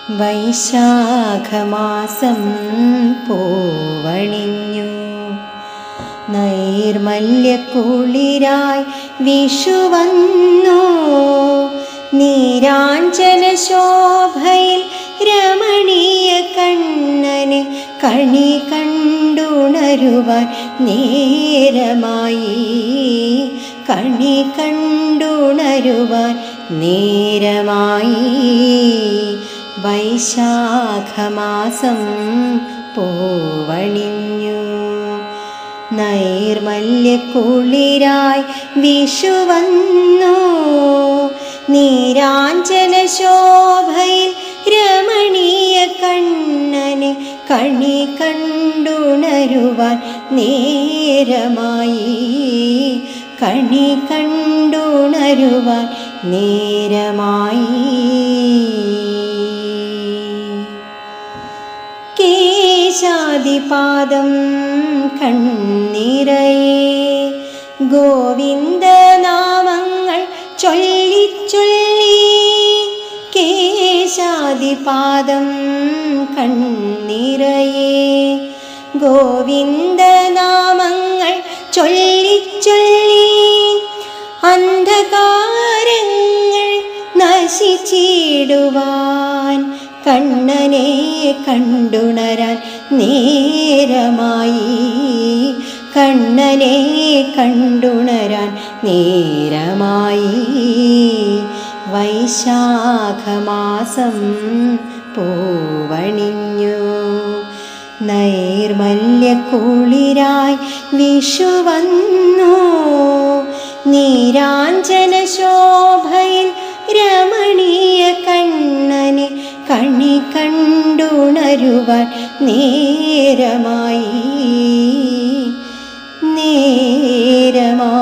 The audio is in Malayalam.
വൈശാഖമാസം പൂവണിഞ്ഞു, നൈർമല്യക്കുളിരായി വിഷു വന്നു. നീരാഞ്ജന ശോഭയിൽ രമണീയ കണ്ണന് കണി കണ്ടുണരുവാൻ നേരമായി, കണി കണ്ടുണരുവാൻ നേരമായി. വൈശാഖമാസം പൂവണിഞ്ഞു, നൈർമല്യക്കുളിരായി വിഷു വന്നു. നീരാഞ്ജന ശോഭയിൽ രമണീയ കണ്ണന് കണി കണ്ടുണരുവാൻ നേരമായി, കണി കണ്ടുണരുവാൻ നേരമായി. കേശാദിപാദം കണ്ണിറയെ ഗോവിന്ദനാമങ്ങൾ ചൊല്ലിച്ചൊല്ലി, കേശാദിപാദം കണ്ണിറയെ ഗോവിന്ദനാമങ്ങൾ ചൊല്ലിച്ചൊല്ലി. അന്ധകാരങ്ങൾ നശിച്ചിടുവാൻ കണ്ണനെ കണ്ടുണരാൻ നേരമായി, കണ്ണനെ കണ്ടുണരാൻ നേരമായി. വൈശാഖമാസം പൂവണിഞ്ഞു, നൈർമല്യക്കുളിരായി വിഷു വന്നു. നീരാഞ്ജന ശോഭയിൽ രമണീയ കണ്ണനെ കണി കണ്ടുണരുവാൻ നേരമായി, നേരമായി.